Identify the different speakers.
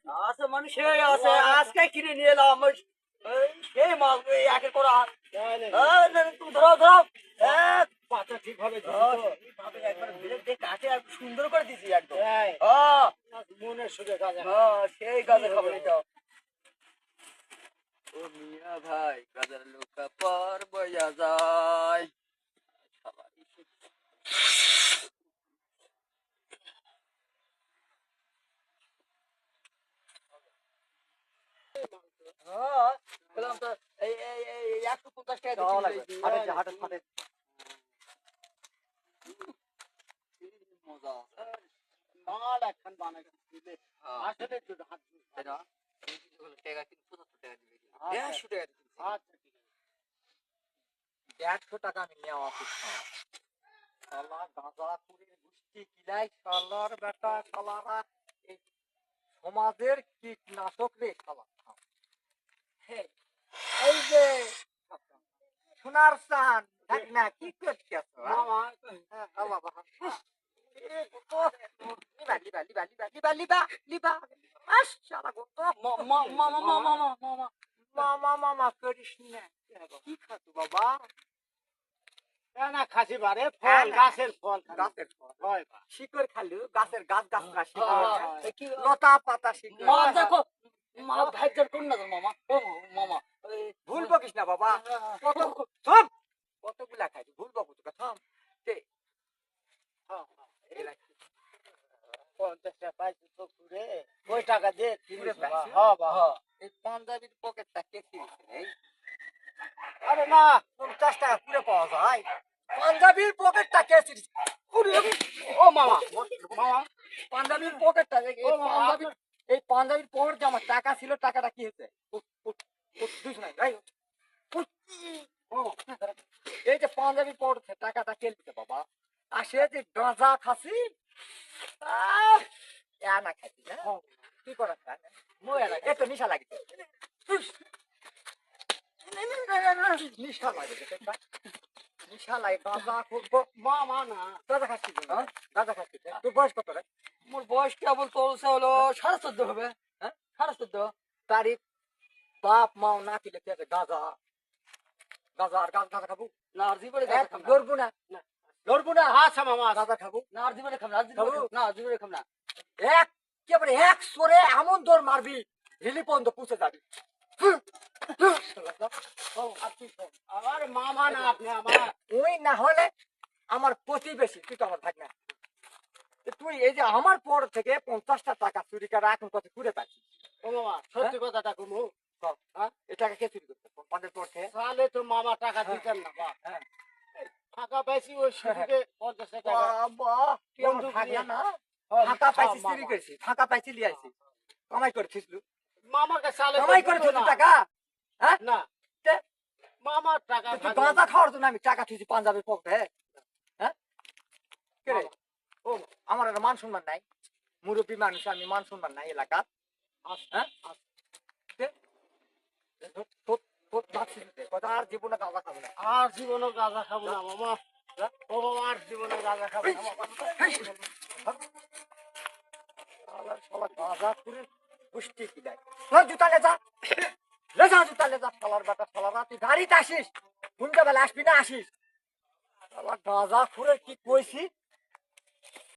Speaker 1: আছে মানুষ সেই আছে আজকে কিনে নিয়ে এলাম সেই মাল একের করা তুমি ধরো ধরো
Speaker 2: পাতা ঠিকভাবে
Speaker 1: একবার ব্রেক দিয়ে কাটে আর সুন্দর করে দিছি একদম
Speaker 2: মনের সুখে কাজে
Speaker 1: সেই কাজে খাবার এটাও ও মিয়া ভাই কাজের লোকা পর বইয়া যায় বললাম তো এই 150 টাকা মজা
Speaker 2: মাল একখান বানাই আসলে একটু হাত
Speaker 1: টাকা কিন্তু 75 টাকা দিবে 150 টাকা
Speaker 2: আচ্ছা ঠিক আছে
Speaker 1: 100 টাকা আমি নেওয়া শালা গাঁজা করে গুষ্টি কিলাই শালার বেটা শালারা এই সমাজের কীটনাশক রে শালা এই যে সোনার চান দেখ না কি করছিস
Speaker 2: মামা
Speaker 1: মামা করিস না কি খাতো বাবা
Speaker 2: না খাসি বারে ফল গাছের ফল
Speaker 1: গাছের ফল
Speaker 2: হয়
Speaker 1: শিকড় খালু গাছের গাছ গাছ না
Speaker 2: কি
Speaker 1: লতা পাতা শিকড়
Speaker 2: মা দেখো মা ভাইজান কোন না মামা ও মামা
Speaker 1: ভুল বকিস না বাবা কত সব কতগুলা খাই ভুল বকু তোকে থাম
Speaker 2: 50 টাকা পাইছি তো ঘুরে ওই টাকা দে
Speaker 1: ঘুরে পাইছি? এই পাঞ্জাবির পকেটটা কে ছিঁড়েছে এই আরে না 50 টাকা পুরো পাওয়া যায় পাঞ্জাবির পকেটটা কে ছিঁড়েছে
Speaker 2: ও মামা মামা
Speaker 1: পাঞ্জাবির পকেটটা
Speaker 2: ও মামা,
Speaker 1: এই পাঞ্জাবির পকেট যে আমার টাকা ছিল টাকাটা কি হয়েছে দুইশ নাই ভাই এই যে পাঞ্জাবির পকেট টাকাটা কে দিতে বাবা আর সে যে গাঁজা খাসি না খাইছি না কি করার এত নিশা লাগিছে নিশা লাগে নিশা লাগে গাঁজা করবো
Speaker 2: মামা না
Speaker 1: গাঁজা খাচ্ছি গাঁজা খাচ্ছি তোর বয়স কত রে
Speaker 2: মোর বয়স কেবল চলছে হলো 14.5 হবে
Speaker 1: হ্যাঁ
Speaker 2: 14.5
Speaker 1: তারিখ বাপ মাও না খেলে কি আছে গাঁজা গাঁজা আর গাঁজা খাবো
Speaker 2: না আর জীবনে
Speaker 1: লড়বো না লড়বো না
Speaker 2: আচ্ছা মামা
Speaker 1: গাঁজা খাবো
Speaker 2: না আর জীবনে খাম না আর জীবনে
Speaker 1: খাবো?
Speaker 2: না আর জীবনে খাম না
Speaker 1: একেবারে এক সরে এমন দৌড় মারবি হিলি পর্যন্ত পৌঁছে যাবি
Speaker 2: আমার মামা না আপনি আমার
Speaker 1: ওই না হলে আমার প্রতিবেশী তুই তো আমার ভাগ না তুই এই যে আমার পর থেকে 50টা টাকা চুরি করা এখন কত ঘুরে পাচ্ছিস
Speaker 2: ও মামা সত্যি কথাটা কমু
Speaker 1: এই টাকা কে চুরি করতে পানের পর থেকে
Speaker 2: তাহলে তো মামা টাকা দিতেন না বা
Speaker 1: হ্যাঁ।
Speaker 2: টাকা পাইছি ওই সুযোগে 50 টাকা
Speaker 1: বাবা তুই আমার ভাগ না ফাঁকা পাইছিস চুরি করেছিস ফাঁকা পাইছি লিয়ে আইছিস কামাই করেছিস
Speaker 2: মামাকে সালে
Speaker 1: কামাই করেছিস টাকা হ্যাঁ
Speaker 2: না
Speaker 1: তে?
Speaker 2: মামার টাকা
Speaker 1: তুই গাঁজা খাওয়ার জন্য আমি টাকা থুইছি পাঞ্জাবের পকেটে হ্যাঁ কে রে? ও আমার একটা মান সম্মান নাই মুরব্বী মানুষ আমি মান সম্মান নাই এলাকা হ্যাঁ তে? তোর ভাবছিস তে, কথা আর জীবনে গাঁজা খাবো না
Speaker 2: আর জীবনে গাঁজা খাবো না মামা ও মামা আর জীবনে গাঁজা খাবো না
Speaker 1: শালা গাঁজা করে পুষ্টি কি দেয় তোর জুতা লে যা জুতা লে যা শালার বেটা শালারা তুই গাড়িতে আসিস কোনটা বেলা আসবি না আসিস শালা গাঁজা করে কি কইছি